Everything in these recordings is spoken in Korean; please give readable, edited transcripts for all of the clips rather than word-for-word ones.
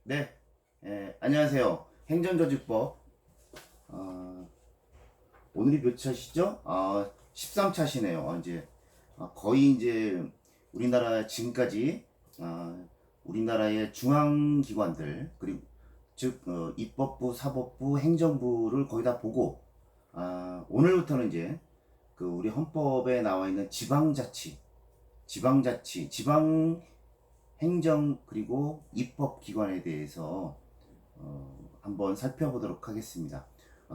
네, 안녕하세요. 행정조직법. 오늘이 몇 차시죠? 13차시네요. 이제 거의 이제 우리나라 지금까지 우리나라의 중앙기관들 그리고 즉 입법부, 사법부, 행정부를 거의 다 보고 오늘부터는 이제 그 우리 헌법에 나와 있는 지방 행정 그리고 입법기관에 대해서 한번 살펴보도록 하겠습니다.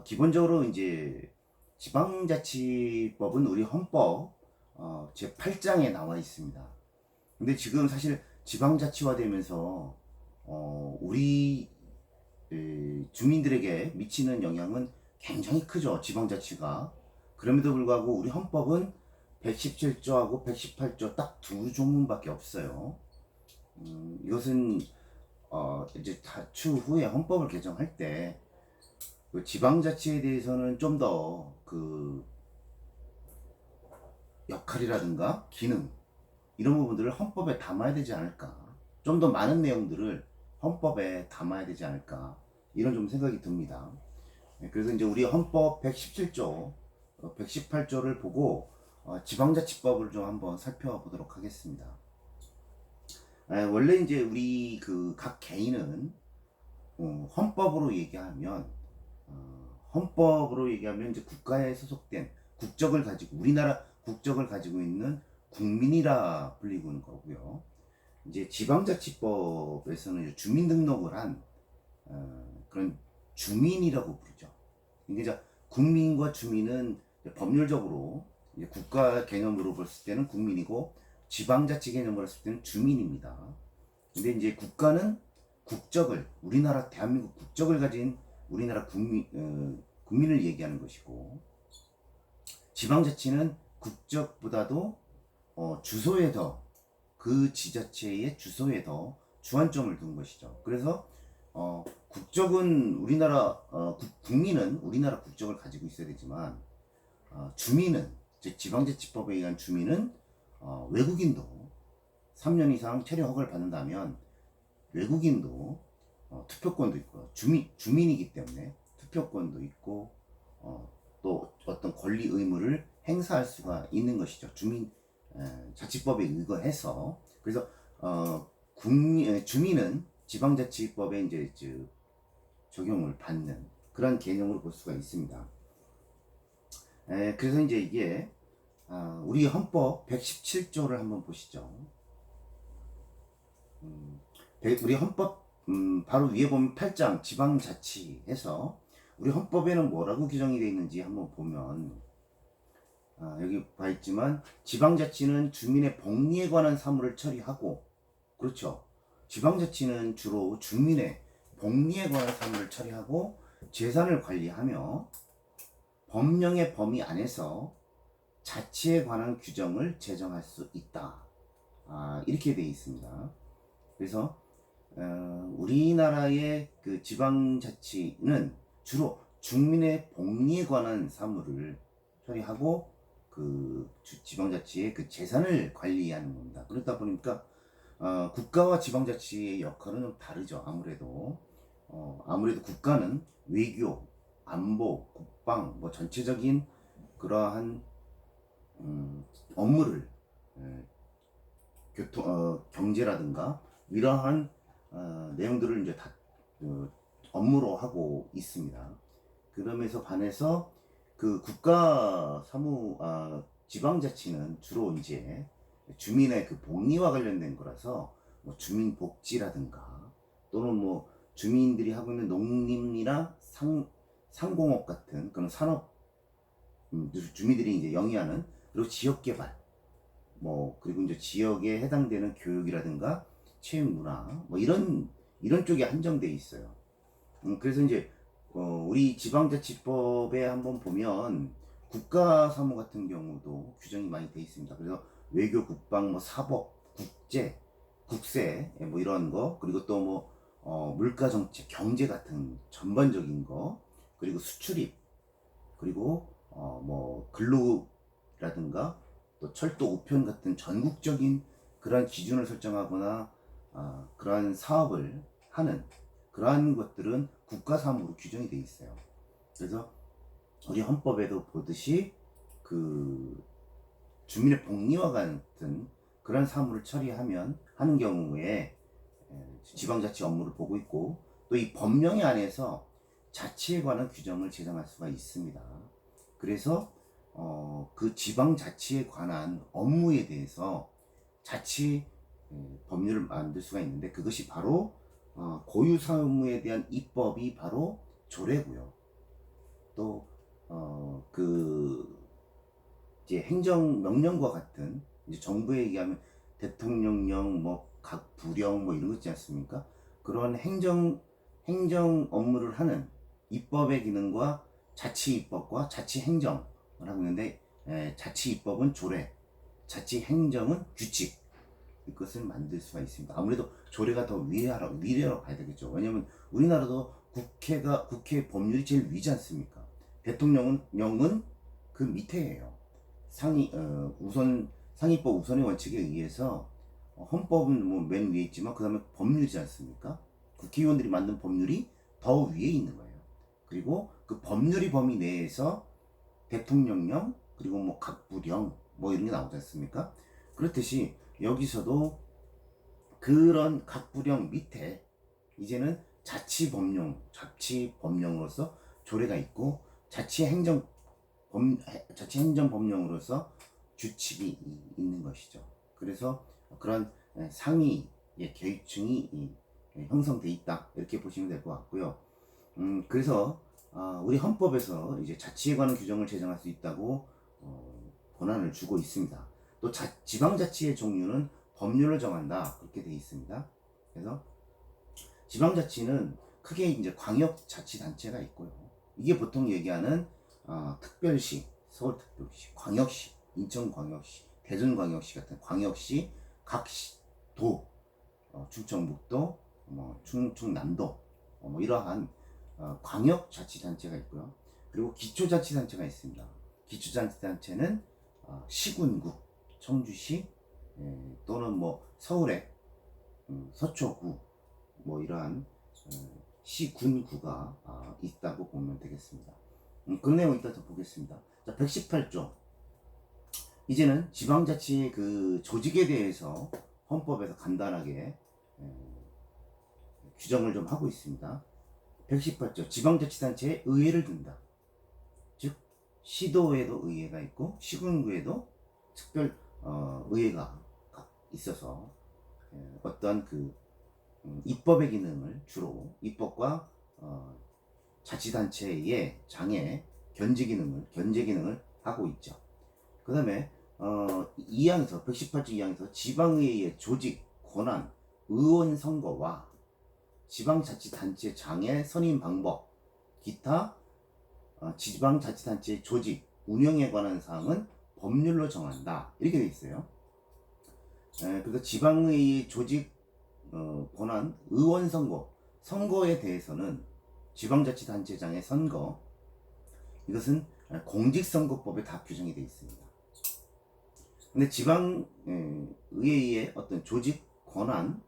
기본적으로 이제 지방자치법은 우리 헌법 제8장에 나와 있습니다. 근데 지금 사실 지방자치화 되면서 우리 주민들에게 미치는 영향은 굉장히 크죠. 지방자치가. 그럼에도 불구하고 우리 헌법은 117조하고 118조 딱 두 조문밖에 없어요. 이것은 이제 다 추후에 헌법을 개정할 때 그 지방자치에 대해서는 좀 더 그 역할이라든가 기능 이런 부분들을 헌법에 담아야 되지 않을까. 좀 더 많은 내용들을 헌법에 담아야 되지 않을까. 이런 좀 생각이 듭니다. 그래서 이제 우리 헌법 117조, 118조를 보고 지방자치법을 좀 한번 살펴보도록 하겠습니다. 원래 이제 우리 그 각 개인은 헌법으로 얘기하면 헌법으로 얘기하면 이제 국가에 소속된 국적을 가지고 우리나라 국적을 가지고 있는 국민이라 불리는 거고요. 이제 지방자치법에서는 이제 주민등록을 한 그런 주민이라고 부르죠. 이제 국민과 주민은 법률적으로 이제 국가 개념으로 봤을 때는 국민이고 지방자치 개념으로 봤을 때는 주민입니다. 근데 이제 국가는 국적을 우리나라 대한민국 국적을 가진 우리나라 국민을 얘기하는 것이고 지방자치는 국적보다도 주소에 더 그 지자체의 주소에 더 주안점을 둔 것이죠. 그래서 국적은 우리나라 국민은 우리나라 국적을 가지고 있어야 되지만 주민은 즉 지방자치법에 의한 주민은 외국인도 3년 이상 체류 허가를 받는다면 외국인도 투표권도 있고 주민이기 때문에 투표권도 있고 또 어떤 권리 의무를 행사할 수가 있는 것이죠. 자치법에 의거해서 그래서 주민은 지방자치법에 이제 적용을 받는 그런 개념으로 볼 수가 있습니다. 그래서 이제 이게 우리 헌법 117조를 한번 보시죠. 우리 헌법 바로 위에 보면 8장 지방자치해서 우리 헌법에는 뭐라고 규정이 되어 있는지 한번 보면 여기 봐 있지만 지방자치는 주민의 복리에 관한 사무를 처리하고 그렇죠. 지방자치는 주로 주민의 복리에 관한 사무를 처리하고 재산을 관리하며 법령의 범위 안에서 자치에 관한 규정을 제정할 수 있다. 이렇게 되어 있습니다. 그래서 우리나라의 그 지방자치는 주로 주민의 복리에 관한 사무를 처리하고 그 지방자치의 그 재산을 관리하는 겁니다. 그렇다 보니까 국가와 지방자치의 역할은 좀 다르죠. 아무래도 국가는 외교, 안보, 국방, 뭐 전체적인 그러한 업무를 경제라든가 이러한 내용들을 이제 다 업무로 하고 있습니다. 그러면서 반해서 그 지방자치는 주로 이제 주민의 그 복리와 관련된 거라서 뭐 주민복지라든가 또는 뭐 주민들이 하고 있는 농림이나 상공업 같은 그런 산업 주민들이 이제 영위하는 그리고 지역개발 그리고 이제 지역에 해당되는 교육이라든가 체육문화 이런 쪽에 한정돼 있어요. 그래서 이제 우리 지방자치법에 한번 보면 국가사무 같은 경우도 규정이 많이 돼 있습니다. 그래서 외교, 국방, 사법, 국세 이런 거 그리고 또 물가정책, 경제 같은 전반적인 거 그리고 수출입 그리고 근로라든가 또 철도 우편 같은 전국적인 그러한 기준을 설정하거나 그러한 사업을 하는 그러한 것들은 국가사무로 규정이 되어 있어요. 그래서 우리 헌법에도 보듯이 그 주민의 복리와 같은 그런 사무를 처리하면 하는 경우에 지방자치 업무를 보고 있고, 또 이 법령에 안에서 자치에 관한 규정을 제정할 수가 있습니다. 그래서 그 지방자치에 관한 업무에 대해서 자치 법률을 만들 수가 있는데, 그것이 바로 고유사무에 대한 입법이 바로 조례고요. 또 그 이제 행정명령과 같은, 이제 정부에 의하면 대통령령, 뭐 각 부령 뭐 이런 거 있지 않습니까? 그런 행정 업무를 하는 입법의 기능과 자치 입법과 자치 행정을 하고 있는데, 자치 입법은 조례, 자치 행정은 규칙, 이것을 만들 수가 있습니다. 아무래도 조례가 더 위례라고 봐야 되겠죠. 왜냐하면 우리나라도 국회 법률이 제일 위지 않습니까? 대통령은 그 밑에예요. 상위법 우선의 원칙에 의해서 헌법은 뭐 맨 위에 있지만 그 다음에 법률이지 않습니까? 국회의원들이 만든 법률이 더 위에 있는 거예요. 그리고 그 법률이 범위 내에서 대통령령, 그리고 뭐 각 부령 뭐 이런 게 나오지 않습니까? 그렇듯이 여기서도 그런 각 부령 밑에 이제는 자치 법령으로서 조례가 있고, 자치 행정 법령으로서 규칙이 있는 것이죠. 그래서 그런 상위의 계층이 형성돼 있다, 이렇게 보시면 될 것 같고요. 그래서 우리 헌법에서 이제 자치에 관한 규정을 제정할 수 있다고 권한을 주고 있습니다. 또 지방자치의 종류는 법률로 정한다, 그렇게 되어 있습니다. 그래서 지방자치는 크게 이제 광역자치단체가 있고요. 이게 보통 얘기하는 특별시, 서울특별시, 광역시, 인천광역시, 대전광역시 같은 광역시, 각 도, 충청북도, 충남도, 뭐 이러한 광역자치단체가 있고요. 그리고 기초자치단체가 있습니다. 기초자치단체는 시군구, 청주시, 또는 뭐 서울의 서초구, 뭐 이러한 시군구가 있다고 보면 되겠습니다. 그 내용 이따 좀 보겠습니다. 자, 118조. 이제는 지방자치의 그 조직에 대해서 헌법에서 간단하게 규정을 좀 하고 있습니다. 118조. 지방자치단체에 의회를 둔다. 즉 시도에도 의회가 있고 시군구에도 특별 의회가 있어서 어떠한 그 입법의 기능을, 주로 입법과 자치단체의 장애 견제 기능을 하고 있죠. 그 다음에 118조 2항에서 지방의회의 조직, 권한, 의원 선거와 지방자치단체 장애 선임 방법, 기타 지방자치단체 조직, 운영에 관한 사항은 법률로 정한다, 이렇게 되어 있어요. 그래서 지방의회의 조직, 권한, 의원 선거에 대해서는 지방자치단체장의 선거, 이것은 공직선거법에 다 규정이 되어 있습니다. 근데 지방의회의 어떤 조직 권한,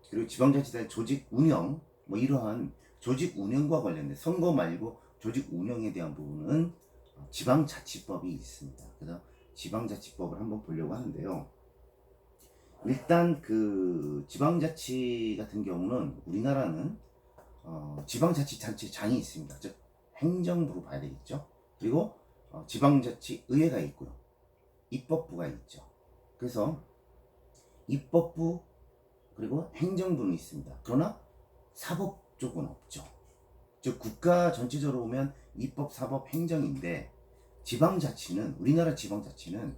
그리고 지방자치단체 조직 운영, 뭐 이러한 조직 운영과 관련된, 선거 말고 조직 운영에 대한 부분은 지방자치법이 있습니다. 그래서 지방자치법을 한번 보려고 하는데요. 일단 그 지방자치 같은 경우는 우리나라는 지방자치단체장이 있습니다. 즉 행정부로 봐야 되겠죠. 그리고 지방자치의회가 있고요. 입법부가 있죠. 그래서 입법부 그리고 행정부는 있습니다. 그러나 사법 쪽은 없죠. 즉 국가 전체적으로 보면 입법, 사법, 행정인데, 지방자치는, 우리나라 지방자치는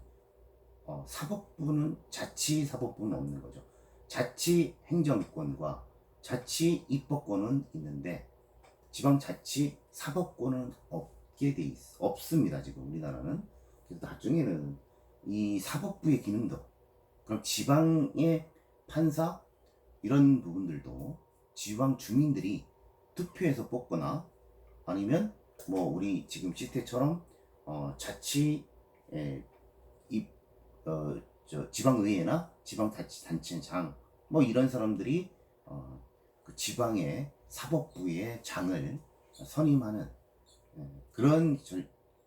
사법부는, 자치사법부는 없는 거죠. 자치행정권과 자치입법권은 있는데 지방자치사법권은 없습니다. 지금 우리나라는. 그래서 나중에는 이 사법부의 기능도, 그럼 지방의 판사 이런 부분들도 지방 주민들이 투표해서 뽑거나, 아니면 뭐 우리 지금 시스템처럼 자치 지방의회나 지방자치단체장 뭐 이런 사람들이 지방의 사법부의 장을 선임하는 그런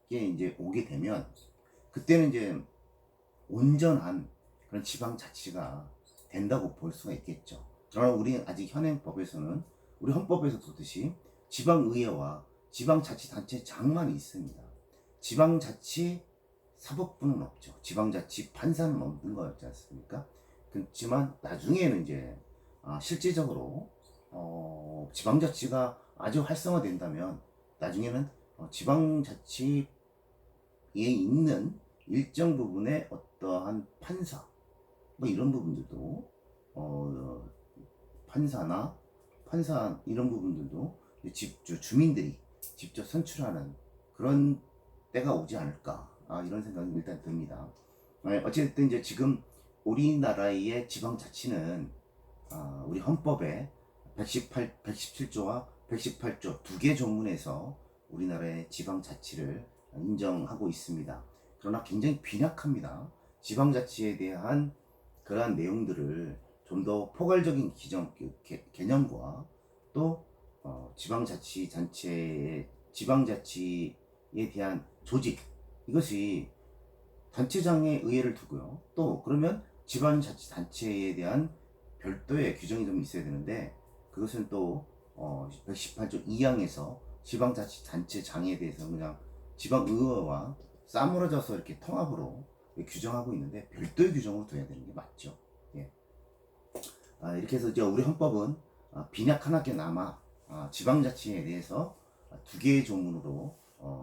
게 이제 오게 되면 그때는 이제 온전한 그런 지방자치가 된다고 볼 수가 있겠죠. 그러나 우리 아직 현행법에서는 우리 헌법에서 보듯이 지방의회와 지방자치단체장만 있습니다. 지방자치 사법부는 없죠. 지방자치 판사는 없는 거였지 않습니까? 그렇지만 나중에는 이제 실질적으로 지방자치가 아주 활성화된다면 나중에는 지방자치에 있는 일정 부분의 어떠한 판사 뭐 이런 부분들도 판사 이런 부분들도 주민들이 직접 선출하는 그런 때가 오지 않을까 이런 생각이 일단 듭니다. 어쨌든 이제 지금 우리나라의 지방자치는 우리 헌법에 117조와 118조 두 개 조문에서 우리나라의 지방자치를 인정하고 있습니다. 그러나 굉장히 빈약합니다. 지방자치에 대한 그러한 내용들을 좀 더 포괄적인 개념과 또 지방자치에 대한 조직 이것이 단체장의 의회를 두고요. 또 그러면 지방자치단체에 대한 별도의 규정이 좀 있어야 되는데 그것은 또 118조 2항에서 지방자치단체장에 대해서 그냥 지방의회와 싸물어져서 이렇게 통합으로 규정하고 있는데 별도의 규정으로 둬야 되는 게 맞죠. 예. 이렇게 해서 이제 우리 헌법은 빈약하나마 지방자치에 대해서 두 개의 조문으로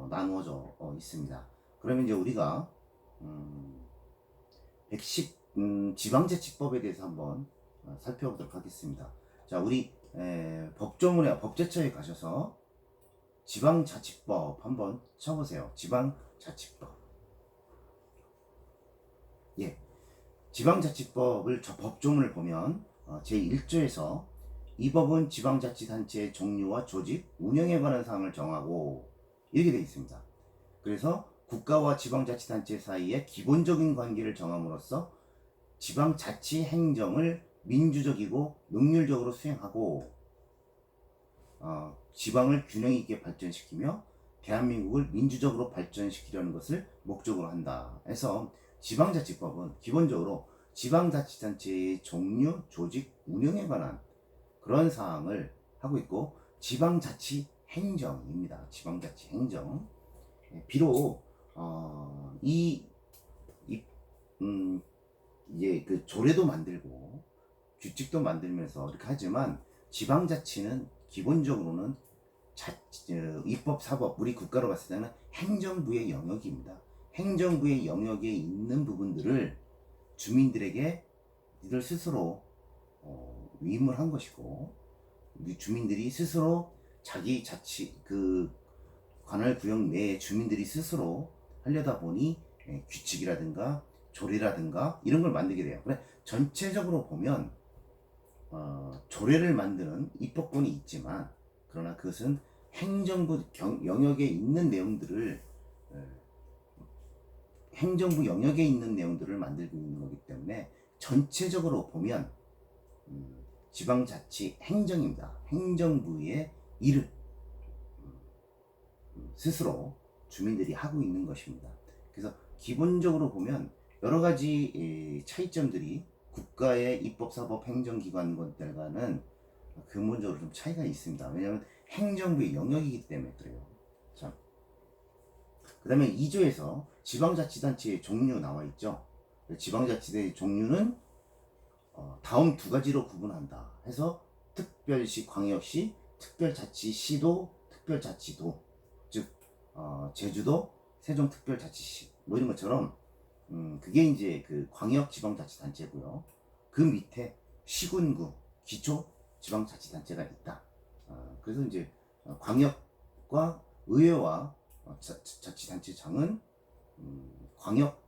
나누어져 있습니다. 그러면 이제 우리가 지방자치법에 대해서 한번 살펴보도록 하겠습니다. 자, 우리 법제처에 가셔서 지방자치법 한번 쳐보세요. 지방자치법. 예. 지방자치법을 저 법조문을 보면 제1조에서 이 법은 지방자치단체의 종류와 조직, 운영에 관한 사항을 정하고 이렇게 되어 있습니다. 그래서 국가와 지방자치단체 사이의 기본적인 관계를 정함으로써 지방자치 행정을 민주적이고 능률적으로 수행하고 지방을 균형 있게 발전시키며 대한민국을 민주적으로 발전시키려는 것을 목적으로 한다. 해서 지방자치법은 기본적으로 지방자치단체의 종류, 조직, 운영에 관한 그런 사항을 하고 있고 지방자치 행정입니다. 지방자치 행정. 비록 이제 그 조례도 만들고 규칙도 만들면서 이렇게 하지만 지방자치는 기본적으로는 입법, 사법, 우리 국가로 봤을 때는 행정부의 영역입니다. 행정부의 영역에 있는 부분들을 주민들에게 이들 스스로 위임을 한 것이고 주민들이 스스로 자기 자치 관할 구역 내에 주민들이 스스로 하려다 보니 규칙이라든가 조례라든가 이런 걸 만들게 돼요. 그래 전체적으로 보면 조례를 만드는 입법권이 있지만 그러나 그것은 행정부 영역에 있는 내용들을 만들고 있는 거기 때문에 전체적으로 보면 지방자치 행정입니다. 행정부의 일을 스스로 주민들이 하고 있는 것입니다. 그래서 기본적으로 보면 여러 가지 차이점들이 국가의 입법, 사법, 행정기관들과는 근본적으로 좀 차이가 있습니다. 왜냐하면 행정부의 영역이기 때문에 그래요. 자, 그 다음에 2조에서 지방자치단체의 종류 나와 있죠. 지방자치단체의 종류는 다음 두 가지로 구분한다 해서 특별시, 광역시, 특별자치시도, 특별자치도, 즉 제주도, 세종특별자치시 뭐 이런 것처럼 그게 이제 그 광역지방자치단체고요. 그 밑에 시군구, 기초지방자치단체가 있다. 그래서 이제 광역과 의회와 자치단체장은 광역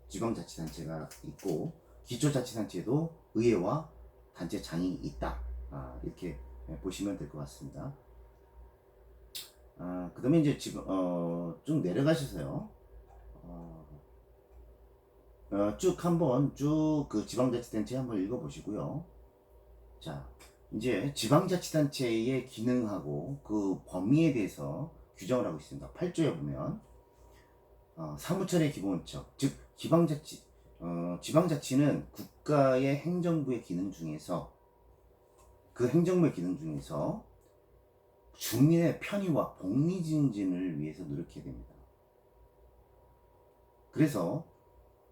지방자치단체가 있고 기초자치단체도 의회와 단체장이 있다. 이렇게 보시면 될 것 같습니다. 그 다음에 이제 지금 쭉 내려가셔서요. 쭉 한번 그 지방자치단체 한번 읽어보시고요. 자, 이제 지방자치단체의 기능하고 그 범위에 대해서 규정을 하고 있습니다. 8조에 보면 사무처의 기본적, 즉 지방자치는 국가의 행정부의 기능 중에서 그 행정부의 기능 중에서 주민의 편의와 복리 증진을 위해서 노력해야 됩니다. 그래서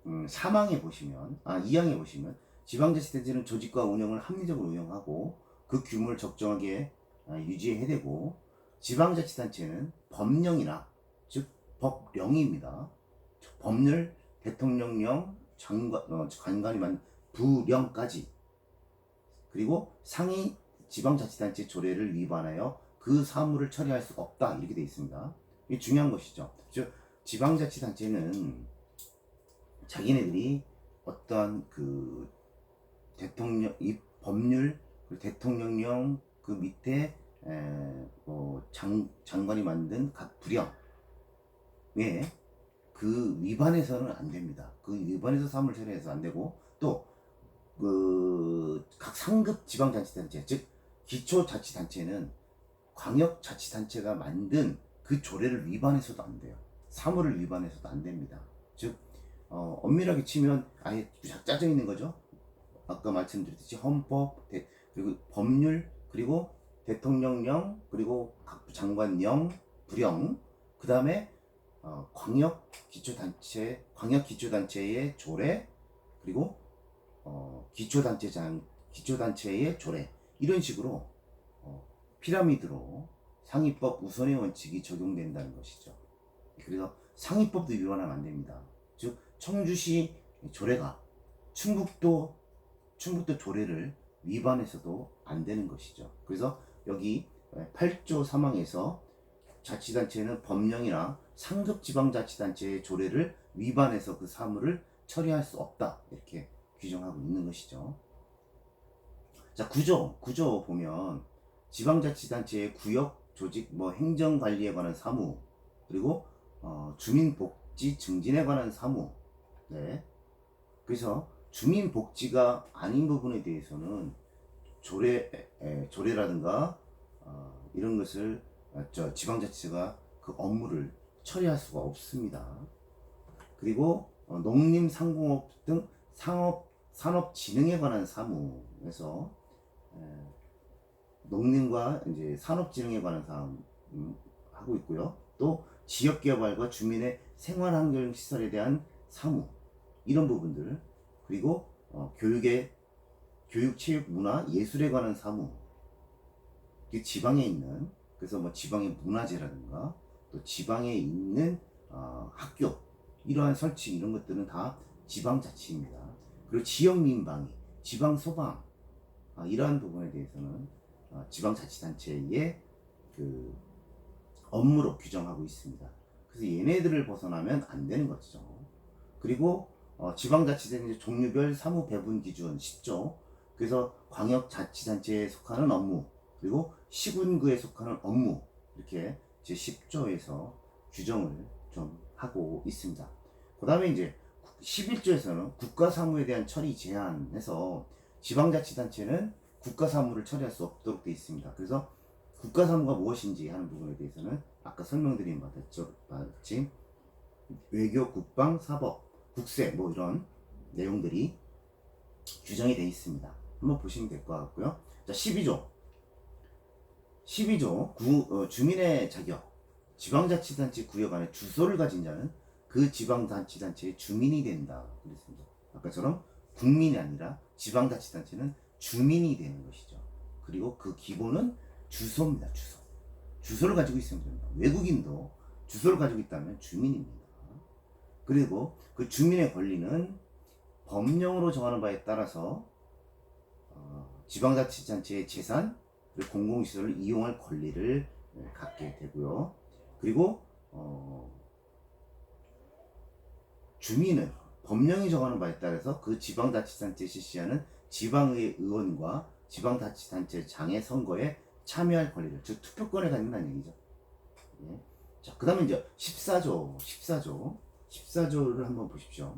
3항에 보시면 2항에 보시면 지방자치단체는 조직과 운영을 합리적으로 운영하고 그 규모를 적정하게 유지해야 되고, 지방자치단체는 법령이나 즉 법령입니다. 법률, 대통령령, 장관이 만 부령까지, 그리고 상위 지방자치단체 조례를 위반하여 그 사무를 처리할 수 없다, 이렇게 되어 있습니다. 이게 중요한 것이죠. 즉 지방자치단체는 자기네들이 어떠한 그 대통령 이 법률, 그 대통령령 그 밑에 장관이 만든 각 부령에 그 위반해서는 안 됩니다. 그 위반해서 사무를 처리해서 안 되고, 또 그 각 상급 지방자치단체, 즉 기초자치단체는 광역자치단체가 만든 그 조례를 위반해서도 안 돼요. 사무를 위반해서도 안 됩니다. 즉 엄밀하게 치면 아예 짜져 있는 거죠. 아까 말씀드렸듯이 헌법, 그리고 법률, 그리고 대통령령, 그리고 각 장관령, 부령, 그 다음에 광역기초단체의 조례, 그리고 기초단체의 조례, 이런 식으로 피라미드로 상위법 우선의 원칙이 적용된다는 것이죠. 그래서 상위법도 위반하면 안 됩니다. 즉 청주시 조례가 충북도 조례를 위반해서도 안 되는 것이죠. 그래서 여기 8조 3항에서 자치단체는 법령이나 상급 지방자치단체의 조례를 위반해서 그 사무를 처리할 수 없다, 이렇게 규정하고 있는 것이죠. 자, 구조 보면 지방자치단체의 구역, 조직, 행정관리에 관한 사무, 그리고 주민복지 증진에 관한 사무. 네. 그래서 주민복지가 아닌 부분에 대해서는 조례라든가 이런 것을 지방자치가 그 업무를 처리할 수가 없습니다. 그리고 농림상공업 등 산업진흥에 관한 사무에서 농림과 이제 산업진흥에 관한 사무 하고 있고요. 또 지역개발과 주민의 생활환경시설에 대한 사무, 이런 부분들, 그리고 교육, 체육, 문화, 예술에 관한 사무, 지방에 있는, 그래서 지방의 문화재라든가 또 지방에 있는 학교, 이러한 설치, 이런 것들은 다 지방자치입니다. 그리고 지역민방위, 지방소방, 이러한 부분에 대해서는 지방자치단체의 그 업무로 규정하고 있습니다. 그래서 얘네들을 벗어나면 안 되는 거죠. 그리고 지방자치단체 종류별 사무 배분 기준 10조, 그래서 광역자치단체에 속하는 업무, 그리고 시군구에 속하는 업무, 이렇게 제 10조에서 규정을 좀 하고 있습니다. 그 다음에 이제 11조에서는 국가사무에 대한 처리 제한해서 지방자치단체는 국가사무를 처리할 수 없도록 되어 있습니다. 그래서 국가사무가 무엇인지 하는 부분에 대해서는 아까 설명드린 바같이 외교, 국방, 사법, 국세, 이런 내용들이 규정이 되어 있습니다. 한번 보시면 될 것 같고요. 자, 12조 주민의 자격. 지방자치단체 구역 안에 주소를 가진 자는 그 지방자치단체의 주민이 된다, 그랬습니다. 아까처럼 국민이 아니라 지방자치단체는 주민이 되는 것이죠. 그리고 그 기본은 주소입니다. 주소를 가지고 있으면 됩니다. 외국인도 주소를 가지고 있다면 주민입니다. 그리고 그 주민의 권리는 법령으로 정하는 바에 따라서 지방자치단체의 재산, 그리고 공공시설을 이용할 권리를 갖게 되고요. 그리고 주민은 법령이 정하는 바에 따라서 그 지방자치단체에 실시하는 지방의 의원과 지방자치단체장의 선거에 참여할 권리를, 즉 투표권을 갖는다는 얘기죠. 예. 자, 그 다음에 이제 14조를 한번 보십시오.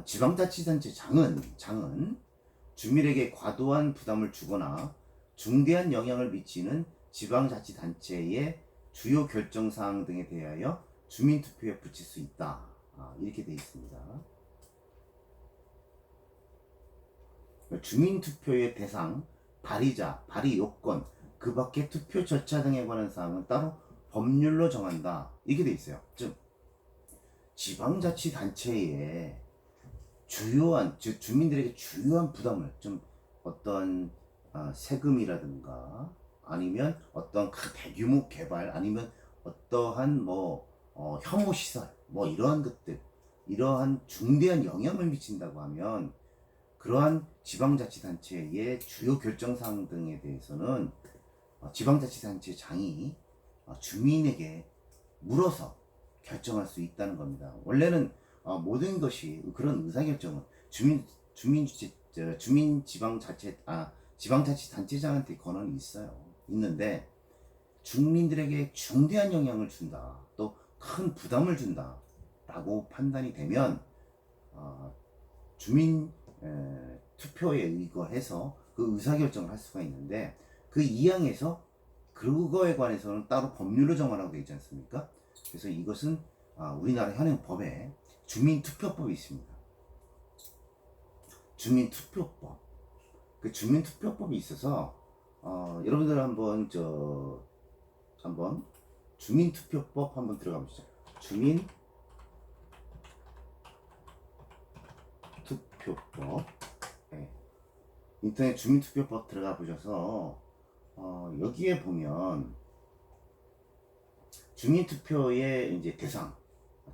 지방자치단체 장은 주민에게 과도한 부담을 주거나 중대한 영향을 미치는 지방자치단체의 주요 결정사항 등에 대하여 주민투표에 붙일 수 있다. 이렇게 되어 있습니다. 주민투표의 대상, 발의자, 발의 요건, 그 밖의 투표 절차 등에 관한 사항은 따로 법률로 정한다. 이렇게 되어 있어요. 즉 지방자치단체의 주요한, 즉 주민들에게 주요한 부담을 좀 어떤 세금이라든가 아니면 어떤 대규모 개발 아니면 어떠한 혐오 시설 이러한 것들, 이러한 중대한 영향을 미친다고 하면 그러한 지방자치단체의 주요 결정사항 등에 대해서는 지방자치단체장이 주민에게 물어서 결정할 수 있다는 겁니다. 원래는 모든 것이 그런 의사결정은 지방자치단체장한테 권한이 있는데 주민들에게 중대한 영향을 준다, 또 큰 부담을 준다 라고 판단이 되면 주민 투표에 의거해서 그 의사결정을 할 수가 있는데, 그 이항에서 그거에 관해서는 따로 법률로 정하라고 되어 있지 않습니까? 그래서 이것은 우리나라 현행 법에 주민투표법이 있습니다. 주민투표법. 그 주민투표법이 있어서 여러분들 한번 주민투표법 한번 들어가 보시죠. 주민투표법. 네. 인터넷 주민투표법 들어가 보셔서 여기에 보면 주민투표의 이제 대상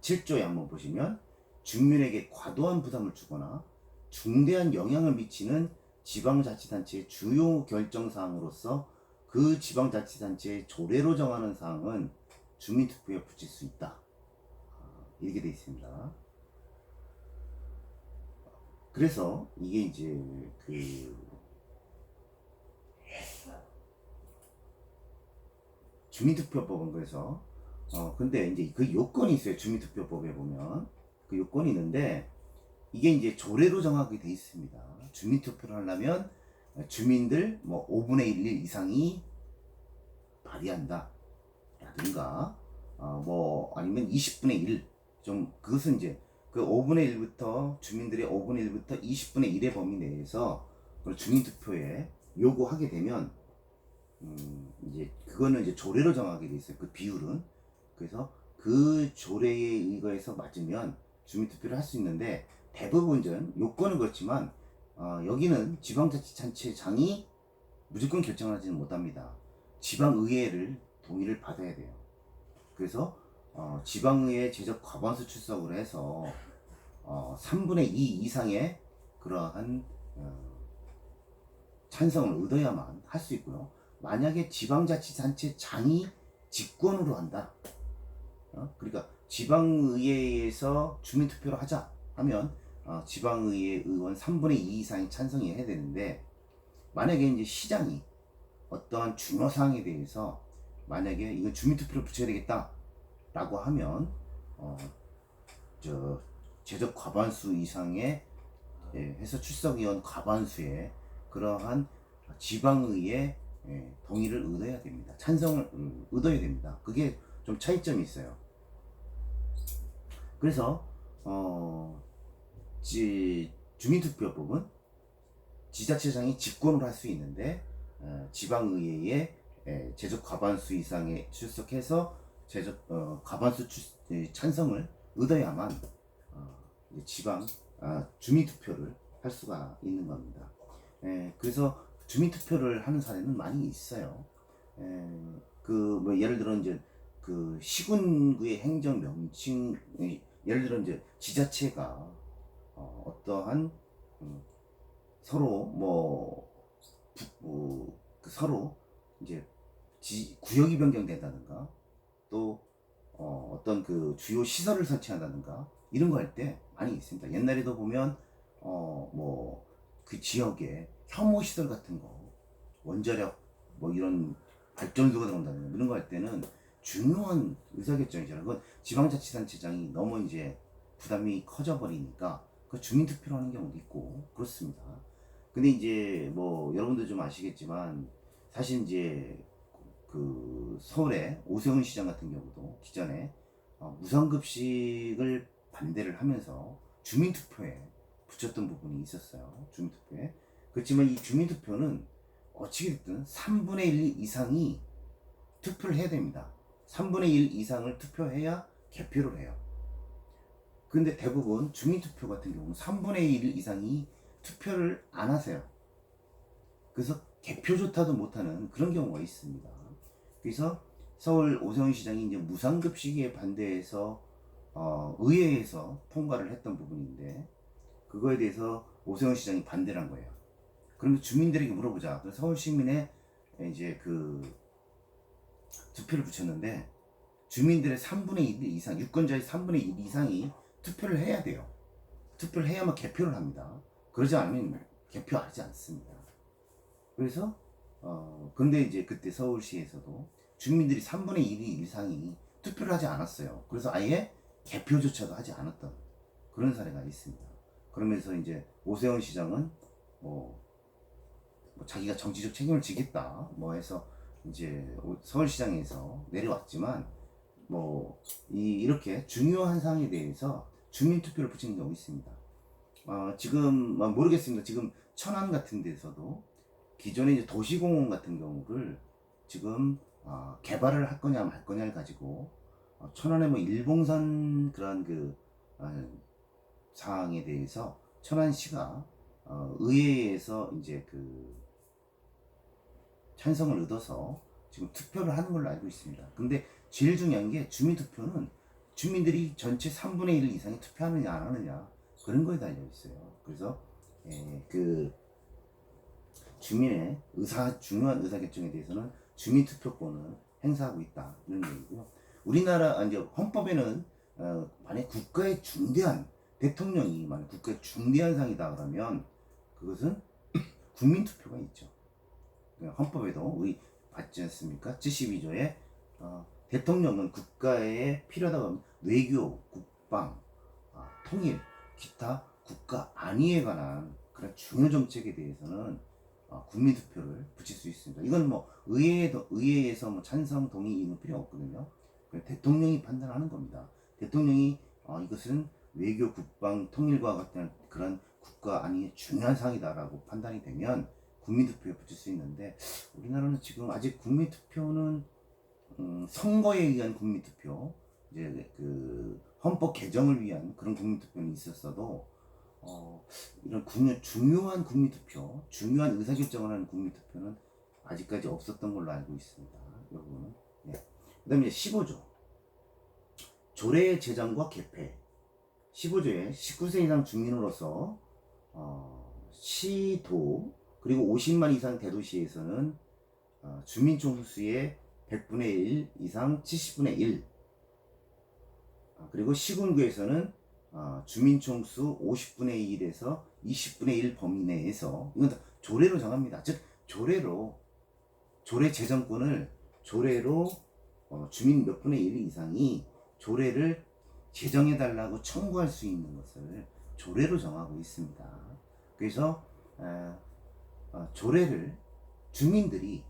7조에 한번 보시면 주민에게 과도한 부담을 주거나 중대한 영향을 미치는 지방자치단체의 주요 결정사항으로서 그 지방자치단체의 조례로 정하는 사항은 주민투표에 붙일 수 있다. 이렇게 되어 있습니다. 그래서 이게 이제 주민투표법은 그래서 근데 이제 그 요건이 있어요. 주민투표법에 보면 그 요건이 있는데 이게 이제 조례로 정하게 돼 있습니다. 주민투표를 하려면 주민들 5분의 1 이상이 발의한다 라든가 아니면 20분의 1, 그것은 이제 그 5분의 1부터 주민들의 5분의 1부터 20분의 1의 범위 내에서 주민투표에 요구하게 되면 이제 그거는 이제 조례로 정하게 돼 있어요. 그 비율은. 그래서 그 조례에 의거해서 맞으면 주민투표를 할 수 있는데, 대부분은 요건은 그렇지만 여기는 지방자치단체장이 무조건 결정하지는 못합니다. 지방의회를 동의를 받아야 돼요. 그래서 지방의회 제적 과반수 출석을 해서 3분의 2 이상의 그러한 찬성을 얻어야만 할 수 있고요. 만약에 지방자치단체장이 직권으로 한다, 그러니까 지방의회에서 주민투표를 하자 하면 지방의회 의원 3분의 2 이상이 찬성이 해야 되는데, 만약에 이제 시장이 어떠한 중요사항에 대해서 만약에 이거 주민투표를 붙여야 되겠다 라고 하면 제적 과반수 이상의 해서 출석위원 과반수의 그러한 지방의회 동의를 얻어야 됩니다. 찬성을 얻어야 됩니다. 그게 좀 차이점이 있어요. 그래서 주민투표법은 지자체장이 직권으로 할 수 있는데 지방의회에 제적 과반수 이상의 출석해서 과반수 찬성을 얻어야만 지방 주민투표를 할 수가 있는 겁니다. 그래서 주민투표를 하는 사례는 많이 있어요. 예를 들어 이제 그 시군구의 행정 명칭, 예를 들어 이제 지자체가 어떠한 서로 서로 이제 구역이 변경된다든가, 또 어떤 그 주요 시설을 설치한다든가 이런 거 할 때 많이 있습니다. 옛날에도 보면 그 지역에 혐오 시설 같은 거, 원자력 이런 발전소가 들어온다든가 이런 거 할 때는 중요한 의사결정이잖아요. 그건 지방자치단체장이 너무 이제 부담이 커져 버리니까 그 주민투표를 하는 경우도 있고 그렇습니다. 근데 이제 뭐 여러분들 좀 아시겠지만 사실 이제 그 서울의 오세훈 시장 같은 경우도 기존에 무상급식을 반대를 하면서 주민투표에 붙였던 부분이 있었어요. 주민투표에. 그렇지만 이 주민투표는 어찌됐든 3분의 1 이상이 투표를 해야 됩니다. 3분의 1 이상을 투표해야 개표를 해요. 근데 대부분 주민투표 같은 경우는 3분의 1 이상이 투표를 안 하세요. 그래서 개표조차도 못하는 그런 경우가 있습니다. 그래서 서울 오세훈 시장이 이제 무상급식에 반대해서 의회에서 통과를 했던 부분인데 그거에 대해서 오세훈 시장이 반대를 한 거예요. 그러면 주민들에게 물어보자. 그래서 서울 시민의 이제 그 투표를 붙였는데 주민들의 3분의 1 이상, 유권자의 3분의 1 이상이 투표를 해야 돼요. 투표를 해야만 개표를 합니다. 그러지 않으면 개표하지 않습니다. 그래서 근데 이제 그때 서울시에서도 주민들이 3분의 1 이상이 투표를 하지 않았어요. 그래서 아예 개표조차도 하지 않았던 그런 사례가 있습니다. 그러면서 이제 오세훈 시장은 뭐 자기가 정치적 책임을 지겠다 뭐 해서 이제 서울시장에서 내려왔지만 뭐 이렇게 중요한 사항에 대해서 주민투표를 붙이는 경우 있습니다. 지금 모르겠습니다. 지금 천안 같은 데서도 기존의 이제 도시공원 같은 경우를 지금 개발을 할 거냐 말 거냐를 가지고 천안의 뭐 일봉산 그런 그 사항에 대해서 천안시가 의회에서 이제 그 찬성을 얻어서 지금 투표를 하는 걸로 알고 있습니다. 근데 제일 중요한 게 주민투표는 주민들이 전체 3분의 1 이상이 투표하느냐 안 하느냐 그런 거에 달려 있어요. 그래서 그 주민의 중요한 의사결정에 대해서는 주민투표권을 행사하고 있다 이런 얘기고요. 우리나라 이제 헌법에는 만약 국가의 중대한 대통령이 만약 국가의 중대한 상이다 그러면 그것은 국민투표가 있죠. 헌법에도 우리 봤지 않습니까? 72조에 대통령은 국가에 필요하다고 하면 외교, 국방, 통일, 기타 국가 안위에 관한 그런 중요 정책에 대해서는 국민투표를 붙일 수 있습니다. 이건 뭐 의회에서 뭐 찬성, 동의 이런 필요 없거든요. 대통령이 판단하는 겁니다. 대통령이 이것은 외교, 국방, 통일과 같은 그런 국가 안위의 중요한 사항이다라고 판단이 되면 국민투표에 붙일 수 있는데 우리나라는 지금 아직 국민투표는 선거에 의한 국민투표, 이제 그 헌법 개정을 위한 그런 국민투표는 있었어도 이런 중요한 국민투표, 중요한 의사결정을 하는 국민투표는 아직까지 없었던 걸로 알고 있습니다. 여러분은. 예. 그 다음에 15조 조례 제정과 개폐. 15조에 19세 이상 주민으로서 시도 그리고 50만 이상 대도시에서는 주민총수의 100분의 1 이상 70분의 1 그리고 시군구에서는 주민총수 50분의 1에서 20분의 1 범위 내에서 이건 다 조례로 정합니다. 즉 조례 제정권을 조례로 주민 몇 분의 1 이상이 조례를 제정해달라고 청구할 수 있는 것을 조례로 정하고 있습니다. 그래서 조례를 주민들이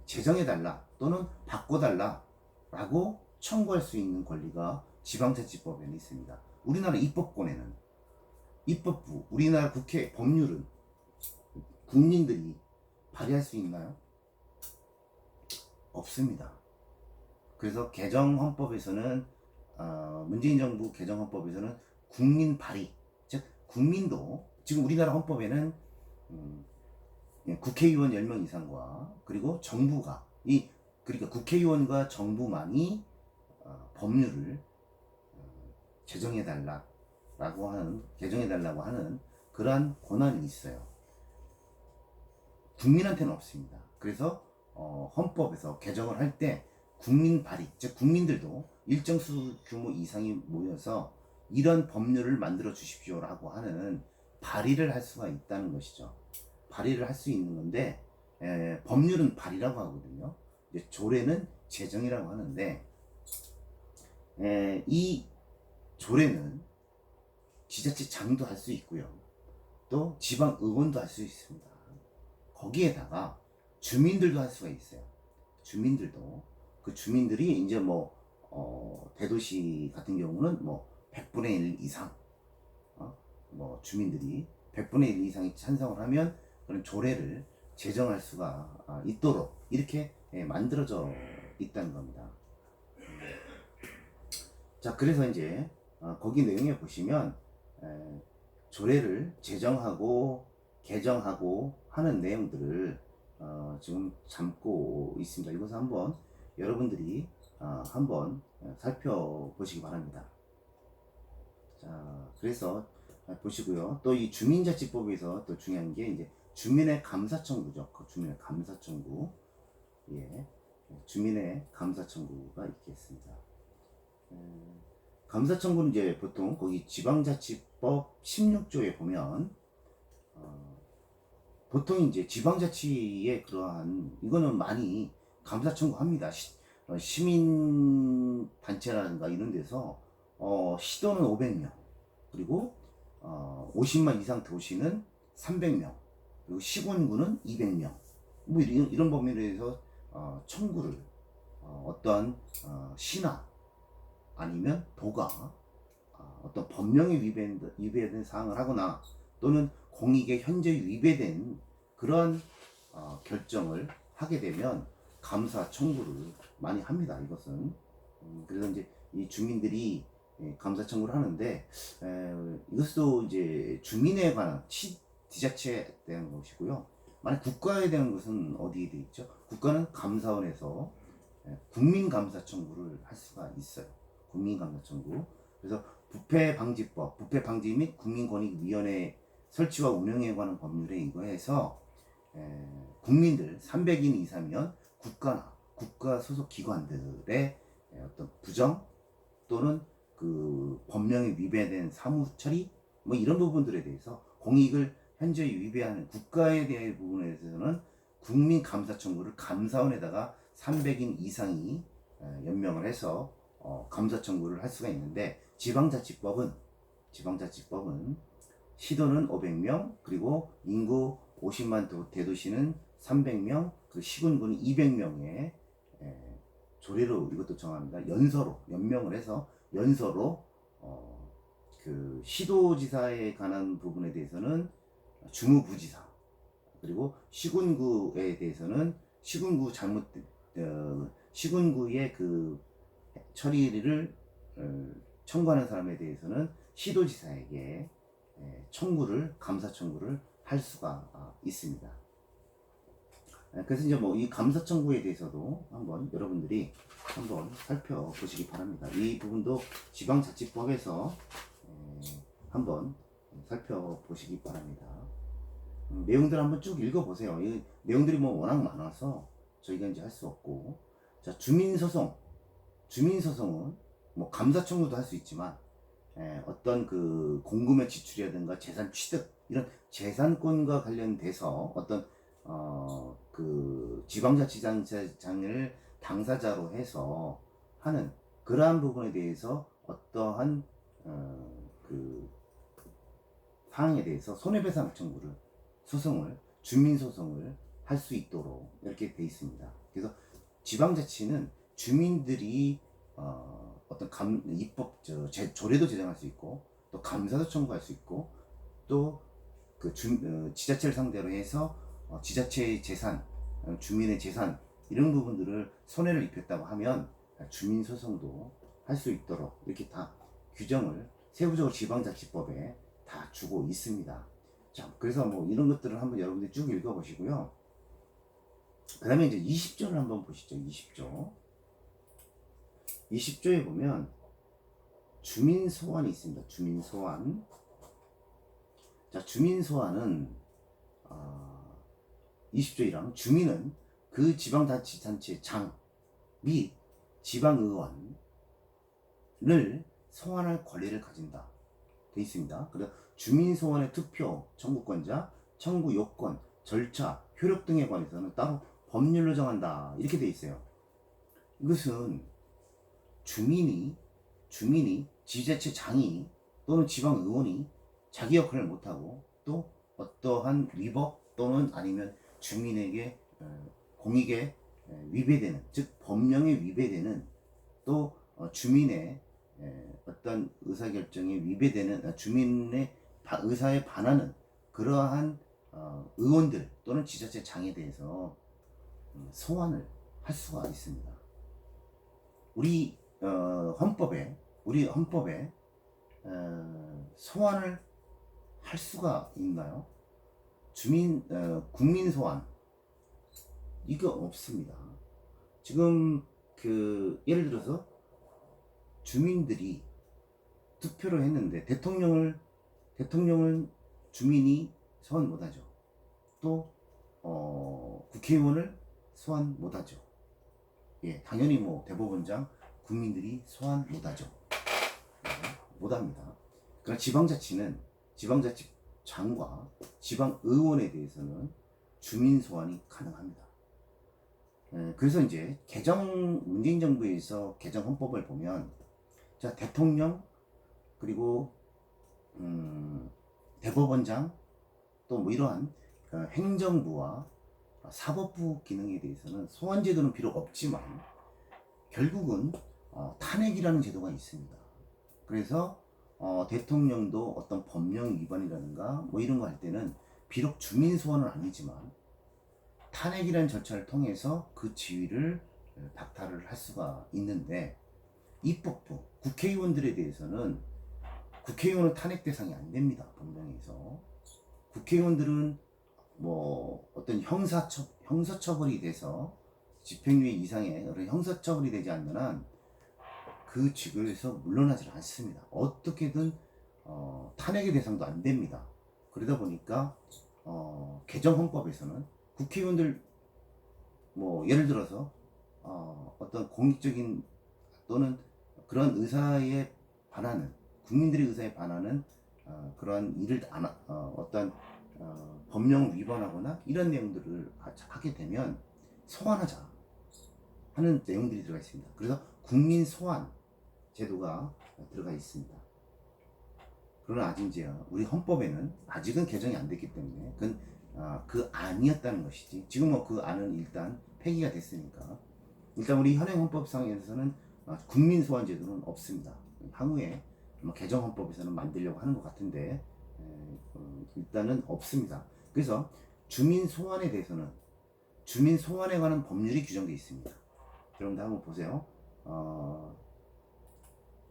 제정해달라 또는 바꿔달라라고 청구할 수 있는 권리가 지방자치법에는 있습니다. 우리나라 입법권에는 입법부, 우리나라 국회 법률은 국민들이 발의할 수 있나요? 없습니다. 그래서 개정헌법에서는 문재인 정부 개정헌법에서는 국민 발의, 즉 국민도 지금 우리나라 헌법에는 국회의원 10명 이상과 그리고 정부가 그러니까 국회의원과 정부만이 법률을 개정해달라고 하는 그러한 권한이 있어요. 국민한테는 없습니다. 그래서 헌법에서 개정을 할 때 국민 발의, 즉 국민들도 일정 수 규모 이상이 모여서 이런 법률을 만들어 주십시오라고 하는 발의를 할 수가 있다는 것이죠. 발의를 할 수 있는 건데 법률은 발의라고 하거든요. 이제 조례는 제정이라고 하는데 이 조례는 지자체장도 할 수 있고요. 또 지방의원도 할 수 있습니다. 거기에다가 주민들도 할 수가 있어요. 주민들도 그 주민들이 이제 뭐 대도시 같은 경우는 뭐 100분의 1 이상 뭐 주민들이 100분의 1 이상이 찬성을 하면 그런 조례를 제정할 수가 있도록 이렇게 만들어져 있다는 겁니다. 자, 그래서 이제 거기 내용에 보시면 조례를 제정하고 개정하고 하는 내용들을 지금 담고 있습니다. 이것을 한번 여러분들이 한번 살펴보시기 바랍니다. 자, 그래서 보시고요. 또 이 주민자치법에서 또 중요한 게 이제 주민의 감사 청구죠. 그 주민의 감사 청구. 예. 주민의 감사 청구가 있겠습니다. 감사 청구는 이제 보통 거기 지방자치법 16조에 보면 보통 이제 지방자치의 그러한 이거는 많이 감사 청구합니다. 시민 단체라든가 이런 데서 시도는 500명 그리고 50만 이상 도시는 300명 그리고 시군구는 200명 뭐 이런 범위에서 청구를 어떠한 시나 아니면 도가 어떤 법령에 위배된 사항을 하거나 또는 공익에 현재 위배된 그런 결정을 하게 되면 감사 청구를 많이 합니다. 이것은 그래서 이제 이 주민들이 감사 청구를 하는데 이것도 이제 주민에 관한 지자체에 대한 것이고요. 만약 국가에 대한 것은 어디에 돼 있죠? 국가는 감사원에서 국민감사 청구를 할 수가 있어요. 국민감사 청구. 그래서 부패방지법, 부패방지 및 국민권익위원회 설치와 운영에 관한 법률에 의거해서 국민들 300인 이상이면 국가나 국가 소속 기관들의 어떤 부정 또는 그 법령에 위배된 사무 처리 뭐 이런 부분들에 대해서 공익을 현재 위배하는 국가에 대한 부분에 대해서는 국민 감사 청구를 감사원에다가 300인 이상이 연명을 해서 감사 청구를 할 수가 있는데 지방자치법은 시도는 500명 그리고 인구 50만 대도시는 300명 그 시군구는 200명의 조례로 이것도 정합니다. 연명을 해서 연서로 그 시도지사에 관한 부분에 대해서는 주무부지사 그리고 시군구에 대해서는 시군구의 그 처리를 청구하는 사람에 대해서는 시도지사에게 감사 청구를 할 수가 있습니다. 그래서 이제 뭐 이 감사 청구에 대해서도 한번 여러분들이 한번 살펴보시기 바랍니다. 이 부분도 지방자치법에서 한번 살펴보시기 바랍니다. 내용들 한번 쭉 읽어보세요. 이 내용들이 뭐 워낙 많아서 저희가 이제 할 수 없고, 자, 주민소송은 뭐 감사 청구도 할 수 있지만 어떤 그 공금의 지출이라든가 재산 취득 이런 재산권과 관련돼서 어떤 그 지방자치단체장을 당사자로 해서 하는 그러한 부분에 대해서 어떠한 그 사항에 대해서 손해배상 청구를 주민소송을 할 수 있도록 이렇게 돼 있습니다. 그래서 지방자치는 주민들이 어떤 조례도 제정할 수 있고 또 감사도 청구할 수 있고 또 그 지자체를 상대로 해서 지자체의 재산, 주민의 재산 이런 부분들을 손해를 입혔다고 하면 주민소송도 할 수 있도록 이렇게 다 규정을 세부적으로 지방자치법에 다 주고 있습니다. 자, 그래서 뭐 이런 것들을 한번 여러분들이 쭉 읽어보시고요. 그 다음에 이제 20조를 한번 보시죠. 20조에 보면 주민소환이 있습니다. 주민소환. 자, 주민소환은 20조 1항 주민은 그 지방자치단체 장 및 지방의원을 소환할 권리를 가진다 돼 있습니다. 그래서 주민소환의 투표 청구권자, 청구 요건, 절차, 효력 등에 관해서는 따로 법률로 정한다 이렇게 돼 있어요. 이것은 주민이 지자체장이 또는 지방의원이 자기 역할을 못하고 또 어떠한 위법 또는 아니면 주민에게 공익에 위배되는, 즉 법령에 위배되는, 또 주민의 어떤 의사결정에 위배되는, 주민의 의사에 반하는 그러한 의원들 또는 지자체장에 대해서 소환을 할 수가 있습니다. 우리 헌법에 소환을 할 수가 있나요? 국민 소환 이거 없습니다. 지금 예를 들어서 주민들이 투표를 했는데 대통령을 주민이 소환 못하죠. 또 국회의원을 소환 못하죠. 예, 당연히 뭐 대법원장 국민들이 소환 못하죠. 못합니다. 그러나 지방자치장과 지방의원에 대해서는 주민 소환이 가능합니다. 그래서 이제 문재인 정부에서 개정 헌법을 보면, 자, 대통령 그리고 대법원장 또 뭐 이러한 행정부와 사법부 기능에 대해서는 소환 제도는 비록 없지만 결국은 탄핵이라는 제도가 있습니다. 그래서 대통령도 어떤 법령 위반이라든가 뭐 이런 거 할 때는 비록 주민 소환은 아니지만 탄핵이라는 절차를 통해서 그 지위를 박탈을 할 수가 있는데, 입법부 국회의원들에 대해서는 국회의원은 탄핵 대상이 안 됩니다. 법령에서 국회의원들은 뭐 어떤 형사처벌이 돼서 집행유예 이상의 그런 형사처벌이 되지 않는 한 그 직위에서 물러나지 않습니다. 어떻게든 탄핵의 대상도 안 됩니다. 그러다 보니까 개정 헌법에서는 국회의원들 뭐 예를 들어서 어떤 공익적인 또는 그런 의사에 반하는, 국민들의 의사에 반하는 그러한 일을 어떤 법령 위반하거나 이런 내용들을 하게 되면 소환하자 하는 내용들이 들어가 있습니다. 그래서 국민 소환 제도가 들어가 있습니다. 그러나 이제 우리 헌법에는 아직은 개정이 안 됐기 때문에 그건 그 안이었다는 것이지, 지금 뭐 그 안은 일단 폐기가 됐으니까 일단 우리 현행 헌법상에서는 국민 소환 제도는 없습니다. 향후에 개정 헌법에서는 만들려고 하는 것 같은데 일단은 없습니다. 그래서 주민 소환에 대해서는 주민 소환에 관한 법률이 규정되어 있습니다. 여러분들 한번 보세요.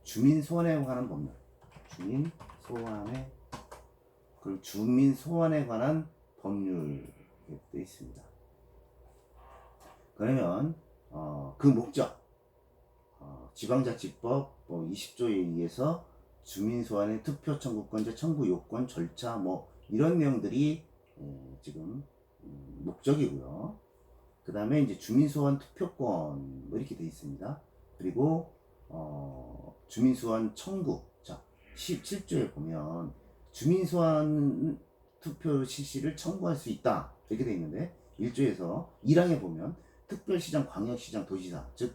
주민 소환에 관한 법률, 주민 소환에 관한 법률이 되어 있습니다. 그러면 그 목적, 지방자치법 20조에 의해서 주민 소환의 투표 청구권자 청구 요건 절차 뭐 이런 내용들이 지금 목적이고요. 그 다음에 이제 주민 소환 투표권 뭐 이렇게 되어 있습니다. 그리고 주민 소환 청구, 자 17조에 보면 주민 소환 투표 실시를 청구할 수 있다 이렇게 되어 있는데, 1조에서 1항에 보면 특별시장, 광역시장, 도지사, 즉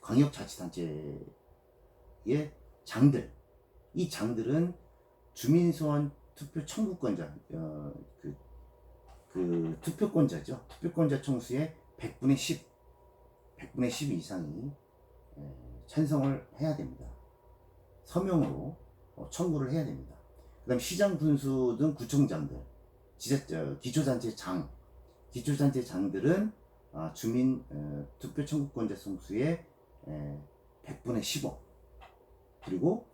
광역자치단체의 장들, 이 장들은 주민 소환 투표 청구권자, 그 투표권자죠. 투표권자 총수의 100분의 10 이상이 찬성을 해야 됩니다. 서명으로 청구를 해야 됩니다. 그 다음 시장 군수 등 구청장들, 기초단체장들은 주민 투표 청구권자 총수의 100분의 15, 그리고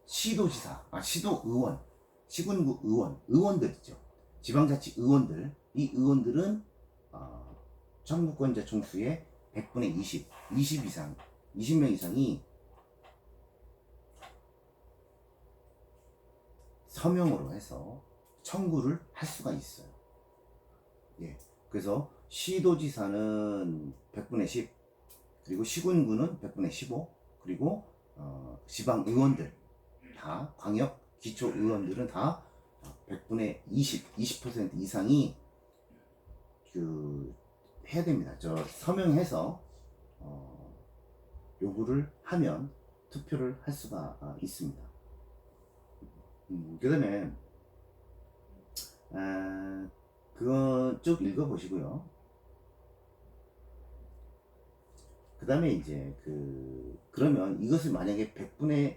시도지사, 시도의원, 시군구 의원들이죠. 지방자치 의원들, 이 의원들은 청구권자 총수의 100분의 20명 이상이 서명으로 해서 청구를 할 수가 있어요. 예. 그래서 시도지사는 100분의 10, 그리고 시군구는 100분의 15, 그리고 지방 의원들 다, 광역 기초 의원들은 다 100분의 20% 이상이 해야 됩니다. 서명해서 요구를 하면 투표를 할 수가 있습니다. 그 다음에 그거 쭉 읽어보시고요. 그 다음에 이제 그러면 이것을 만약에 100분의